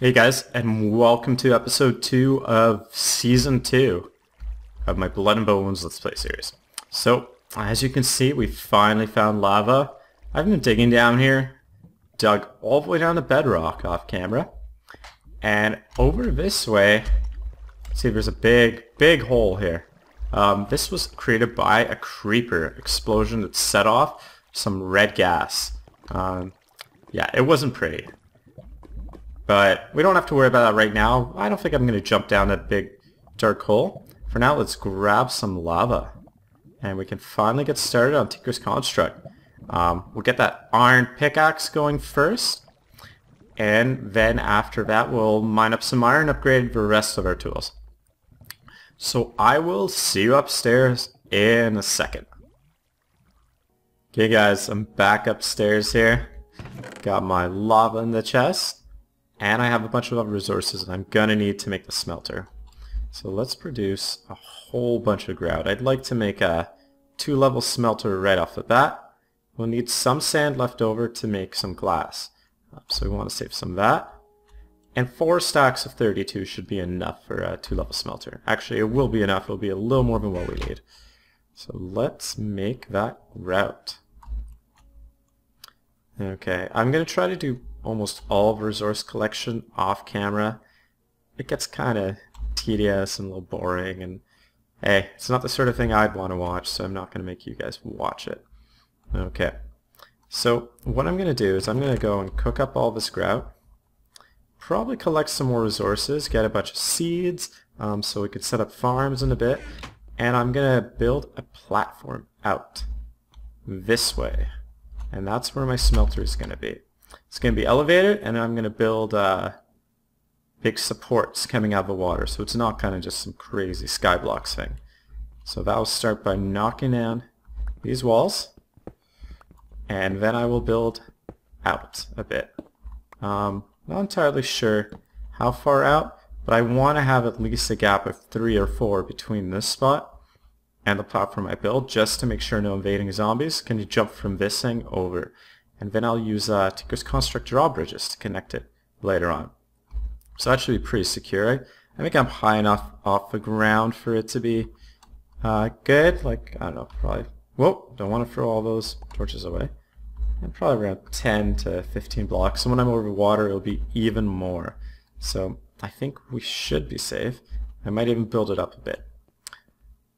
Hey guys, and welcome to episode 2 of season 2 of my Blood and Bones Let's Play series. So, as you can see, we finally found lava. I've been digging down here, dug all the way down to bedrock off camera, and over this way, see there's a big hole here. This was created by a creeper explosion that set off some red gas. Yeah, it wasn't pretty. But we don't have to worry about that right now. I don't think I'm going to jump down that big dark hole. For now, let's grab some lava. And we can finally get started on Tinker's Construct. We'll get that iron pickaxe going first. And then after that, we'll mine up some iron, upgrade the rest of our tools. So I will see you upstairs in a second. Okay guys, I'm back upstairs here. Got my lava in the chest. And I have a bunch of other resources that I'm gonna need to make the smelter. So let's produce a whole bunch of grout. I'd like to make a 2-level smelter right off the bat. We'll need some sand left over to make some glass. So we want to save some of that. And 4 stacks of 32 should be enough for a 2-level smelter. Actually, it will be enough. It'll be a little more than what we need. So let's make that grout. Okay, I'm gonna try to do almost all of resource collection off camera. It gets kind of tedious and a little boring, and hey, it's not the sort of thing I'd want to watch, so I'm not going to make you guys watch it. Okay, so what I'm going to do is I'm going to go and cook up all this grout, probably collect some more resources, get a bunch of seeds, so we could set up farms in a bit, and I'm going to build a platform out this way, and that's where my smelter is going to be. It's going to be elevated, and I'm going to build big supports coming out of the water, so it's not kind of just some crazy skyblocks thing. So that will start by knocking down these walls, and then I will build out a bit. Not entirely sure how far out, but I want to have at least a gap of 3 or 4 between this spot and the platform I build, just to make sure no invading zombies can jump from this thing over. And then I'll use Tinker's Construct drawbridges to connect it later on. So that should be pretty secure. I think I'm high enough off the ground for it to be good. Like, I don't know, probably... Whoa, don't want to throw all those torches away. And probably around 10 to 15 blocks. And when I'm over water, it'll be even more. So I think we should be safe. I might even build it up a bit.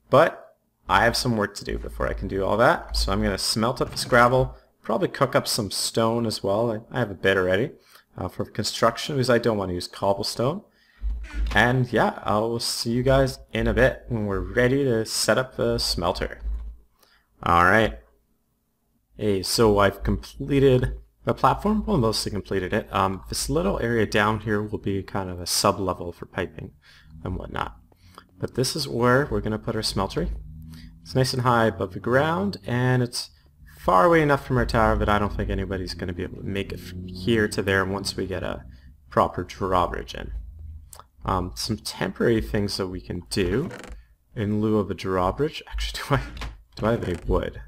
But I have some work to do before I can do all that. So I'm going to smelt up this gravel. Probably cook up some stone as well. I have a bit already for construction, because I don't want to use cobblestone. And yeah, I'll see you guys in a bit when we're ready to set up the smelter. Alright. Hey, so I've completed the platform. Well, mostly completed it. This little area down here will be kind of a sub-level for piping and whatnot. But this is where we're going to put our smeltery. It's nice and high above the ground, and it's far away enough from our tower that I don't think anybody's going to be able to make it from here to there once we get a proper drawbridge in. Some temporary things that we can do in lieu of a drawbridge. Actually, do I have any wood?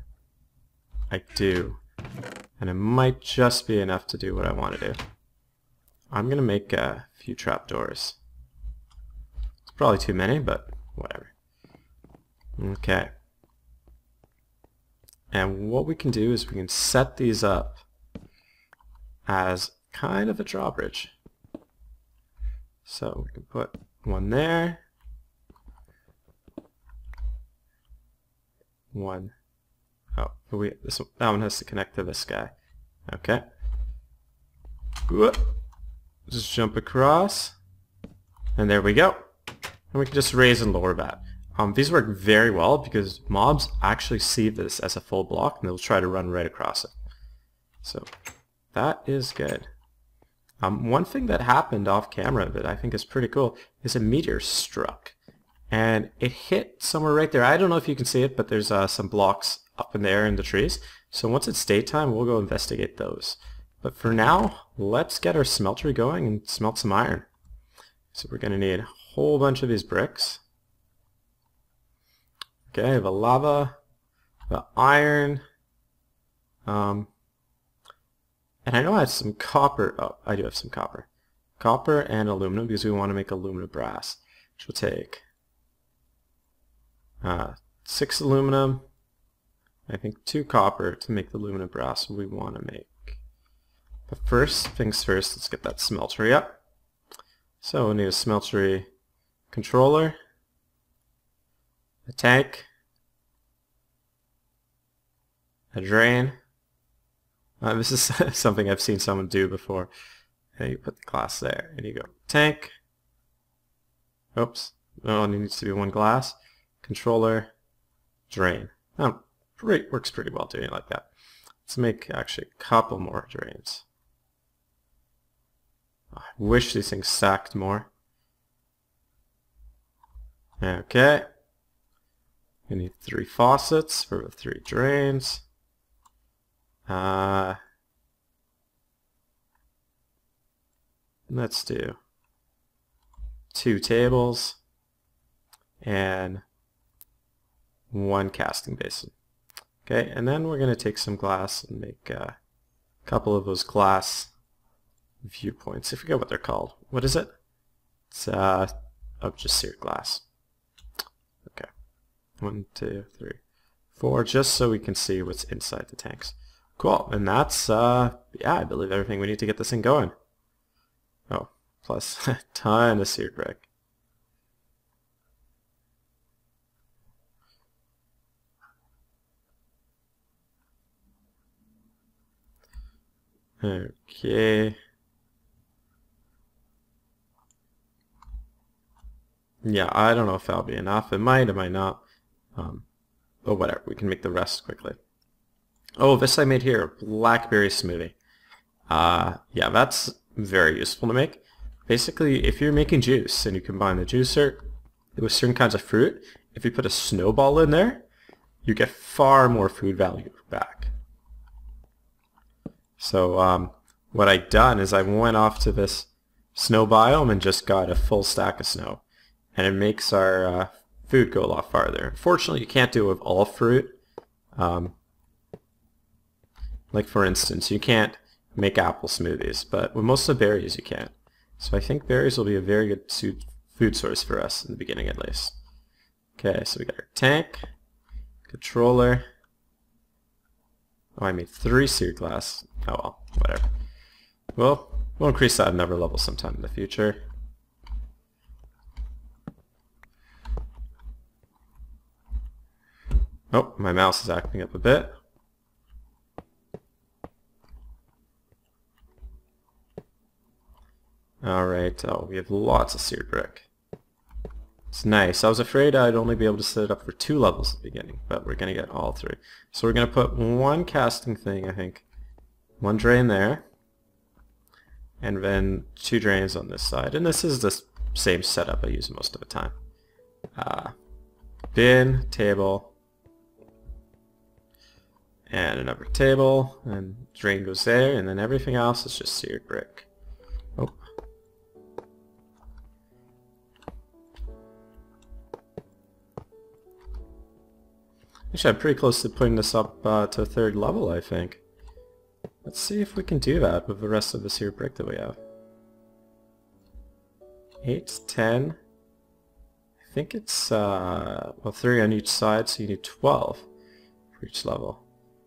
I do. And it might just be enough to do what I want to do. I'm going to make a few trapdoors. It's probably too many, but whatever. Okay. And what we can do is we can set these up as kind of a drawbridge. So we can put one there, one. Oh, that one has to connect to this guy. Okay. Just jump across, and there we go. And we can just raise and lower that. These work very well because mobs actually see this as a full block and they'll try to run right across it. So that is good. One thing that happened off camera that I think is pretty cool is a meteor struck. And it hit somewhere right there. I don't know if you can see it, but there's some blocks up in there in the trees. So once it's daytime, we'll go investigate those. But for now, let's get our smeltery going and smelt some iron. So we're going to need a whole bunch of these bricks. Okay, the lava, the iron, and I know I have some copper. Oh, I do have some copper. copper and aluminum because we want to make aluminum brass, which will take 6 aluminum, I think 2 copper to make the aluminum brass we want to make. But first things first, let's get that smeltery up. So we'll need a smeltery controller, a tank, a drain. This is something I've seen someone do before. And you put the glass there, and you go tank. Oops, no, it needs to be 1 glass. Controller, drain. Works pretty well doing it like that. Let's make actually a couple more drains. I wish these things stacked more. Okay. We need 3 faucets for the 3 drains. Let's do 2 tables and 1 casting basin. Okay, and then we're going to take some glass and make a couple of those glass viewpoints. I forget what they're called. What is it? It's just seared glass. Okay, 1, 2, 3, 4, just so we can see what's inside the tanks. Cool, and that's yeah, I believe everything we need to get this thing going. Oh, plus a ton of seared brick. Okay. Yeah, I don't know if that'll be enough. It might not. But whatever, we can make the rest quickly. Oh, this I made here, blackberry smoothie. Yeah, that's very useful to make. Basically, if you're making juice and you combine the juicer with certain kinds of fruit, if you put a snowball in there, you get far more food value back. So what I'd done is I went off to this snow biome and just got a full stack of snow. And it makes our food go a lot farther. Unfortunately, you can't do it with all fruit. Like for instance, you can't make apple smoothies, but with most of the berries you can. So I think berries will be a very good food source for us in the beginning at least. Okay, so we got our tank, controller. Oh, I made 3 seared glass. Oh well, whatever. Well, we'll increase that another level sometime in the future. Oh, my mouse is acting up a bit. Alright, oh, we have lots of seared brick. It's nice. I was afraid I'd only be able to set it up for 2 levels at the beginning, but we're going to get all 3. So we're going to put 1 casting thing, I think. 1 drain there. And then 2 drains on this side. And this is the same setup I use most of the time. Bin, table, and another table, and drain goes there, and then everything else is just seared brick. Oh. Actually, I'm pretty close to putting this up to a 3rd level, I think. Let's see if we can do that with the rest of the seared brick that we have. 8, 10. I think it's, well, 3 on each side, so you need 12 for each level.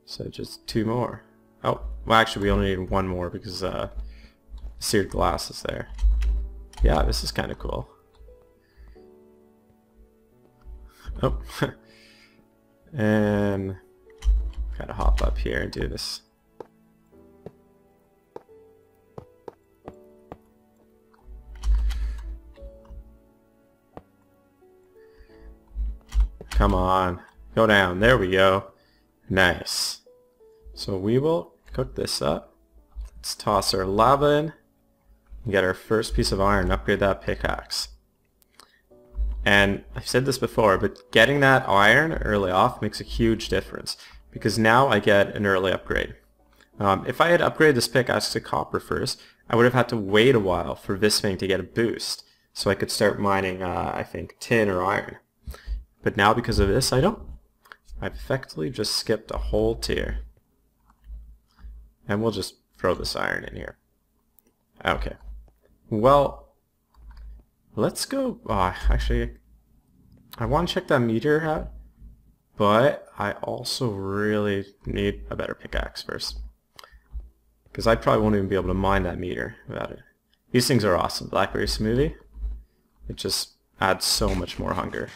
So just 2 more. Oh, well actually we only need 1 more because seared glass is there. Yeah, this is kind of cool. Oh. And gotta hop up here and do this. Come on, go down. There we go. Nice. So we will cook this up. Let's toss our lava in and get our first piece of iron, upgrade that pickaxe. And I've said this before, but getting that iron early off makes a huge difference because now I get an early upgrade. If I had upgraded this pickaxe to copper first, I would have had to wait a while for this thing to get a boost so I could start mining, I think, tin or iron. But now because of this, I don't. I've effectively just skipped a whole tier. And we'll just throw this iron in here. Okay. Well, let's go. Actually, I want to check that meteor out, but I also really need a better pickaxe first, because I probably won't even be able to mine that meteor without it. These things are awesome. Blackberry smoothie, it just adds so much more hunger.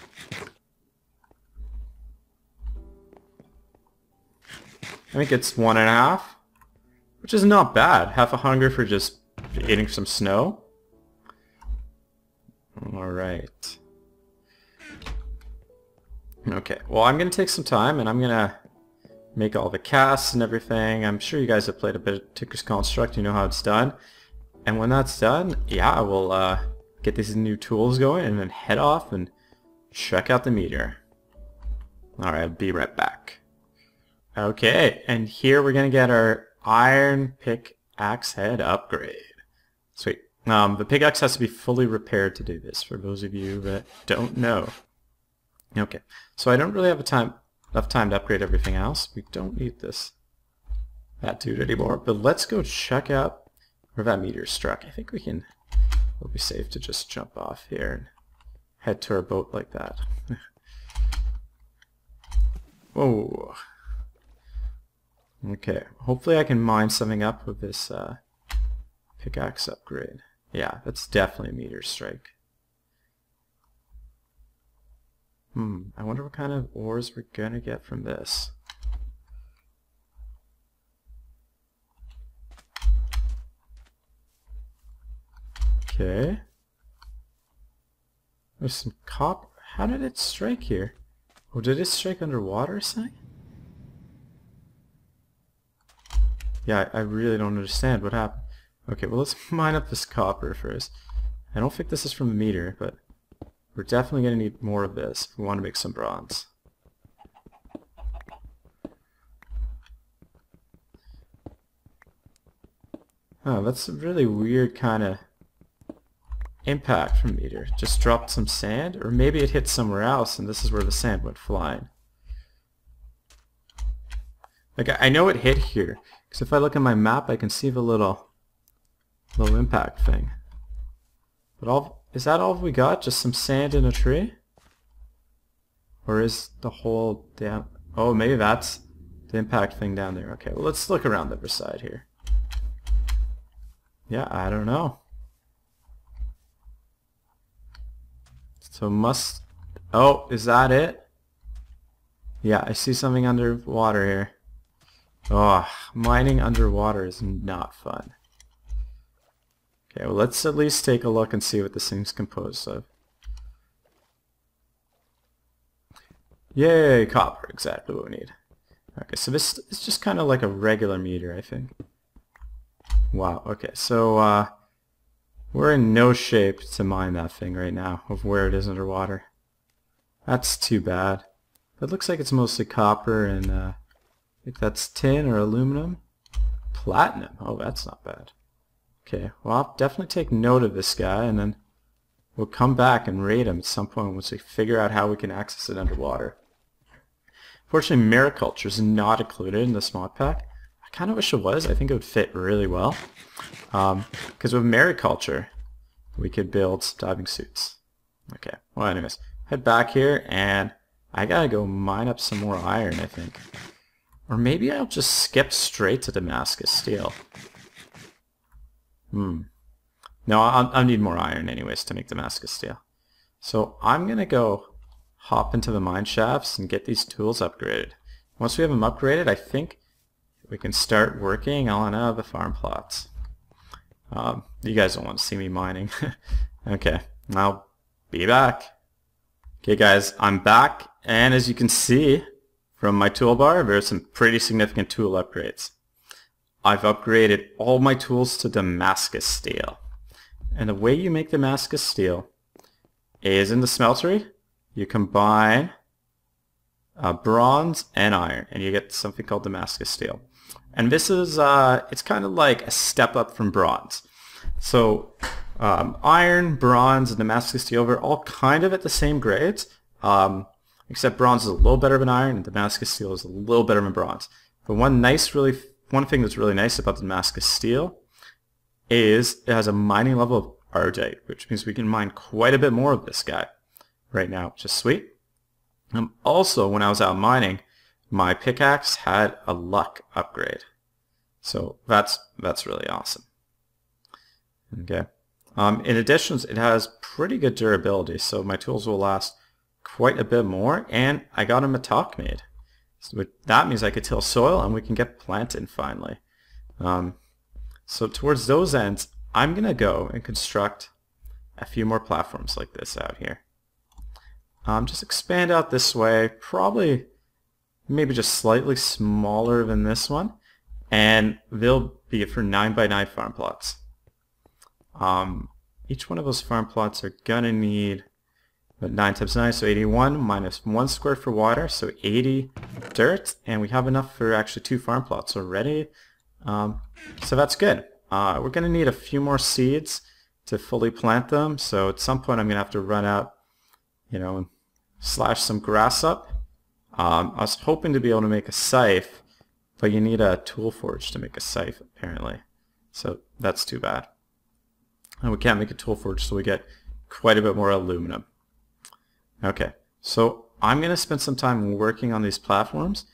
I think it's 1.5, which is not bad. Half a hunger for just eating some snow. Alright. Okay, well I'm going to take some time and I'm going to make all the casts and everything. I'm sure you guys have played a bit of Tinker's Construct, you know how it's done. And when that's done, yeah, we'll get these new tools going and then head off and check out the meteor. Alright, I'll be right back. Okay, and here we're going to get our iron pickaxe head upgrade. Sweet. The pickaxe has to be fully repaired to do this, for those of you that don't know. Okay, so I don't really have enough time to upgrade everything else. We don't need that dude anymore, but let's go check out where that meteor struck. I think it'll be safe to just jump off here and head to our boat like that. Whoa. Okay, hopefully I can mine something up with this pickaxe upgrade. Yeah, that's definitely a meteor strike. I wonder what kind of ores we're gonna get from this. Okay. There's some copper. How did it strike here? Oh, did it strike underwater or something? Yeah, I really don't understand what happened. Okay, well let's mine up this copper first. I don't think this is from the meteor, but we're definitely going to need more of this if we want to make some bronze. Oh, that's a really weird kind of impact from meteor. Just dropped some sand, or maybe it hit somewhere else and this is where the sand went flying. Like, I know it hit here, because if I look at my map I can see the little impact thing. But is that all we got? Just some sand in a tree? Or is the whole down... Oh, maybe that's the impact thing down there. Okay, well let's look around the other side here. Yeah, I don't know. So Oh, is that it? Yeah, I see something underwater here. Oh, mining underwater is not fun. Okay, well let's at least take a look and see what this thing's composed of. Yay, copper, exactly what we need. Okay, so this is just kind of like a regular meteor, I think. Wow, okay, so we're in no shape to mine that thing right now, of where it is underwater. That's too bad. It looks like it's mostly copper and I think that's tin or aluminum. Platinum, oh that's not bad. Okay, well I'll definitely take note of this guy and then we'll come back and raid him at some point once we figure out how we can access it underwater. Fortunately, mariculture is not included in this mod pack. I kind of wish it was. I think it would fit really well. Because with mariculture, we could build diving suits. Okay, well anyways, head back here and I gotta go mine up some more iron, I think. Or maybe I'll just skip straight to Damascus steel. No, I'll need more iron anyways to make Damascus steel. So I'm gonna go hop into the mine shafts and get these tools upgraded. Once we have them upgraded, I think we can start working on the farm plots. You guys don't want to see me mining. Okay, I'll be back. Okay guys, I'm back, and as you can see from my toolbar, there's some pretty significant tool upgrades. I've upgraded all my tools to Damascus steel. And the way you make Damascus steel is in the smeltery, you combine bronze and iron, and you get something called Damascus steel. And this is, it's kind of like a step up from bronze. So iron, bronze, and Damascus steel, they're all kind of at the same grades, except bronze is a little better than iron, and Damascus steel is a little better than bronze. But one thing that's really nice about Damascus steel is it has a mining level of ardite, which means we can mine quite a bit more of this guy right now, which is sweet. Also, when I was out mining, my pickaxe had a luck upgrade. So that's really awesome. Okay. In addition, it has pretty good durability, so my tools will last quite a bit more, and I got him a talk made. So that means I could till soil and we can get planting finally. So towards those ends, I'm going to go and construct a few more platforms like this out here. Just expand out this way, probably maybe just slightly smaller than this one, and they'll be for 9x9 farm plots. Each one of those farm plots are going to need 9 times 9, so 81 minus 1 square for water, so 80 dirt, and we have enough for actually 2 farm plots already. So that's good. We're going to need a few more seeds to fully plant them, so at some point I'm going to have to run out, and slash some grass up. I was hoping to be able to make a scythe, but you need a tool forge to make a scythe apparently, so that's too bad. And we can't make a tool forge, so we get quite a bit more aluminum. Okay, so I'm going to spend some time working on these platforms,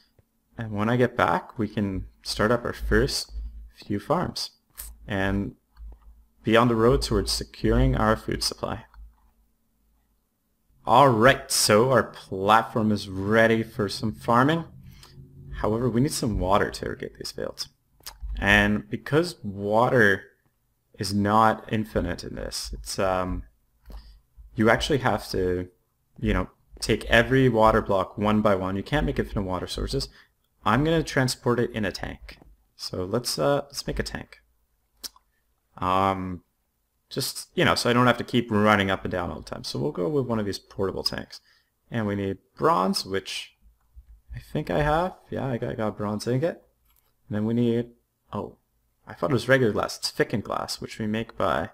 and when I get back we can start up our first few farms and be on the road towards securing our food supply. Alright, so our platform is ready for some farming. However, we need some water to irrigate these fields. And because water is not infinite in this, it's you actually have to take every water block one by one. You can't make infinite water sources. I'm going to transport it in a tank. So let's make a tank. Just, so I don't have to keep running up and down all the time. So we'll go with one of these portable tanks. And we need bronze, which I think I have. Yeah, I got bronze ingot. And then we need, I thought it was regular glass. It's thickened glass, which we make by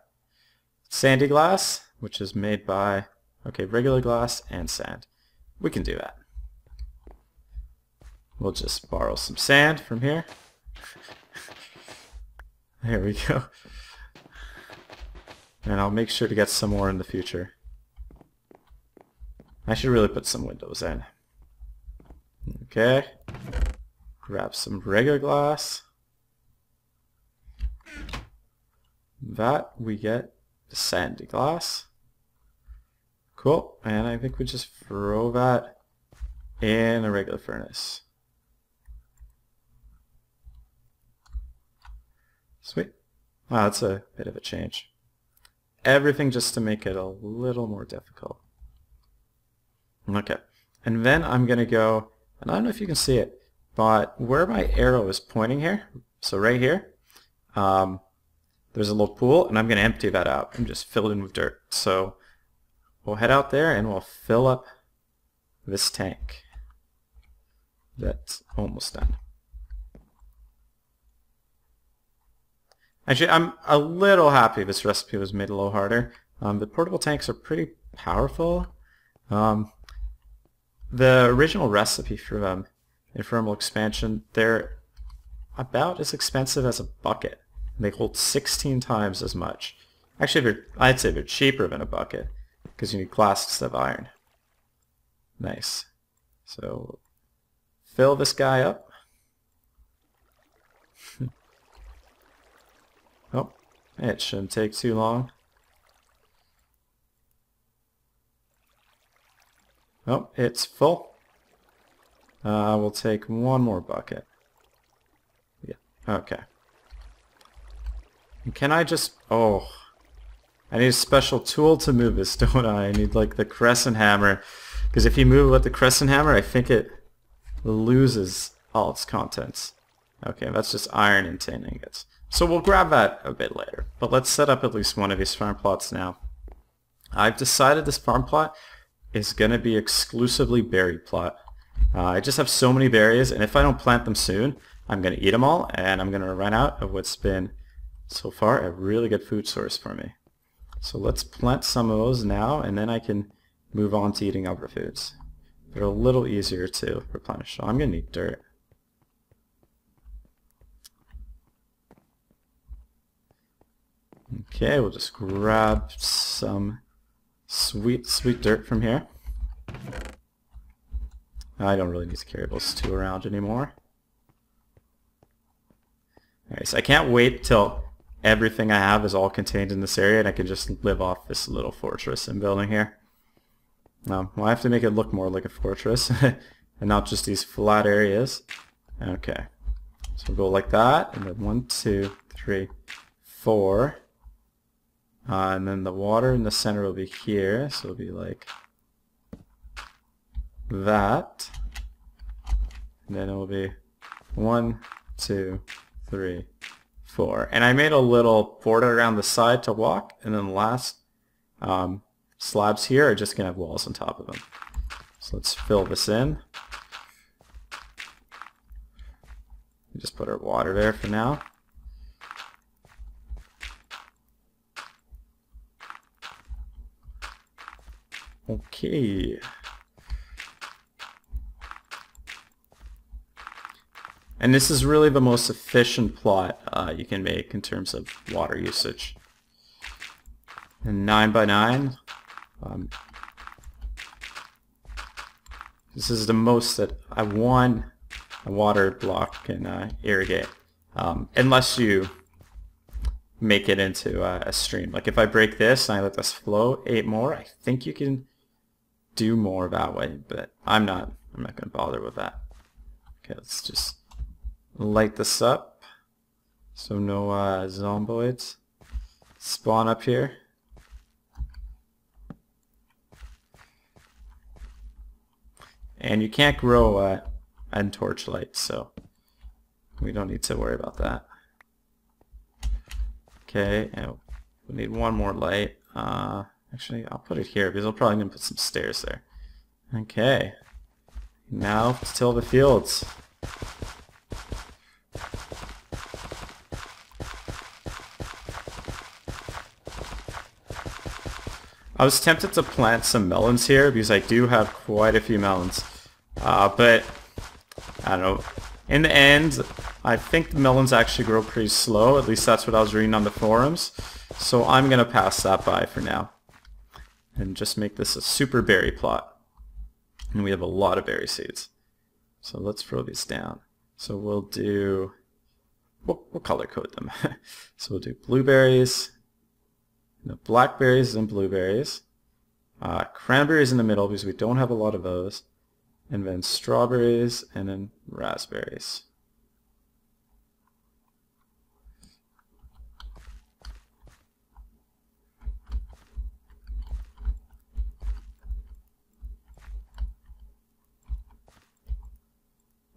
sandy glass, which is made by, regular glass and sand. We can do that. We'll just borrow some sand from here. There we go. And I'll make sure to get some more in the future. I should really put some windows in. Okay. Grab some regular glass. That we get the sandy glass. Cool. And I think we just throw that in a regular furnace. Sweet. Wow, that's a bit of a change. Everything just to make it a little more difficult. Okay. And then I'm going to go, and I don't know if you can see it, but where my arrow is pointing here, so right here, there's a little pool, and I'm going to empty that out and just fill it in with dirt. So we'll head out there and we'll fill up this tank. That's almost done. Actually, I'm a little happy this recipe was made a little harder. The portable tanks are pretty powerful. The original recipe for them in thermal expansion, they're about as expensive as a bucket. They hold 16 times as much. Actually, I'd say they're cheaper than a bucket because you need glass instead of iron. Nice. So fill this guy up. Oh, it shouldn't take too long. Oh, it's full. We'll take one more bucket. Yeah, okay. And can I just... I need a special tool to move this, don't I? I need like the crescent hammer. Because if you move it with the crescent hammer, I think it loses all its contents. Okay, that's just iron and tin ingots. So we'll grab that a bit later. But let's set up at least one of these farm plots now. I've decided this farm plot is going to be exclusively berry plot. I just have so many berries, and if I don't plant them soon, I'm going to eat them all, and I'm going to run out of what's been, so far, a really good food source for me. So let's plant some of those now, and then I can move on to eating other foods. They're a little easier to replenish. So I'm going to need dirt. Okay, we'll just grab some sweet dirt from here. I don't really need to carry those two around anymore. Alright, so I can't wait till everything I have is all contained in this area and I can just live off this little fortress I'm building here. Well, I have to make it look more like a fortress and not just these flat areas. Okay, so we'll go like that, and then 1, 2, 3, 4. And then the water in the center will be here, so it'll be like that. And then it will be 1, 2, 3, 4. And I made a little border around the side to walk, and then the last slabs here are just going to have walls on top of them. So let's fill this in. Just put our water there for now. Okay. And this is really the most efficient plot you can make in terms of water usage. And 9 by 9. This is the most that a water block can irrigate, unless you make it into a stream. Like if I break this and I let this flow 8 more, I think you can do more that way, but I'm not going to bother with that. Okay, let's just light this up so no zomboids spawn up here. And you can't grow in torchlight, so we don't need to worry about that. Okay, and we need one more light. Actually, I'll put it here because I'm probably going to put some stairs there. Okay, now let's till the fields. I was tempted to plant some melons here because I do have quite a few melons. But, I don't know, in the end, I think the melons actually grow pretty slow. At least that's what I was reading on the forums. So I'm going to pass that by for now. And just make this a super berry plot. And we have a lot of berry seeds. So let's throw these down. So we'll do, we'll color code them. So we'll do blueberries, blackberries and blueberries, cranberries in the middle because we don't have a lot of those, and then strawberries and then raspberries.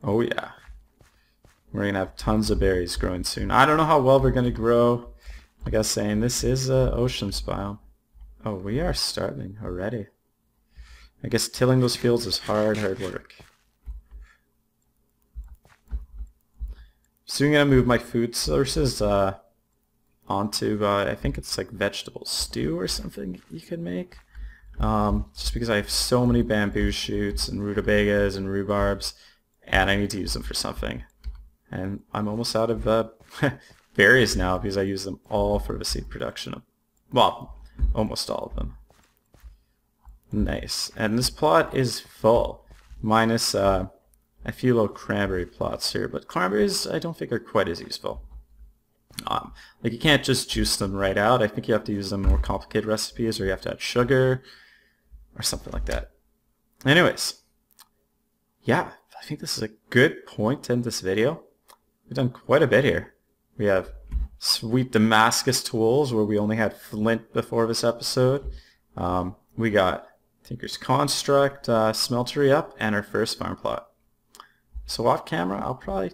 Oh yeah, we're going to have tons of berries growing soon. I don't know how well they're going to grow. Like I was saying, this is an ocean biome. Oh, we are starting already. I guess tilling those fields is hard work. Soon I'm going to move my food sources onto, I think it's like vegetable stew or something you can make. Just because I have so many bamboo shoots and rutabagas and rhubarbs, and I need to use them for something. And I'm almost out of berries now because I use them all for the seed production. Well, almost all of them. Nice. And this plot is full, minus a few little cranberry plots here, but cranberries I don't think are quite as useful. Like you can't just juice them right out. I think you have to use them in more complicated recipes, or you have to add sugar or something like that. Anyways, yeah, I think this is a good point to end this video. We've done quite a bit here. We have sweet Damascus tools where we only had flint before this episode. We got Tinker's Construct, smeltery up, and our first farm plot. So off camera, I'll probably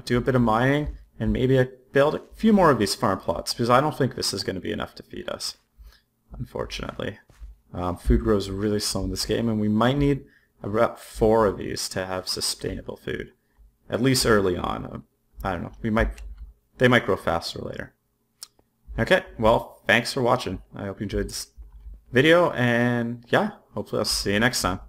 do a bit of mining and maybe build a few more of these farm plots because I don't think this is going to be enough to feed us, unfortunately. Food grows really slow in this game, and we might need about 4 of these to have sustainable food, at least early on. I don't know. They might grow faster later. Okay, well, thanks for watching. I hope you enjoyed this video, and yeah, hopefully I'll see you next time.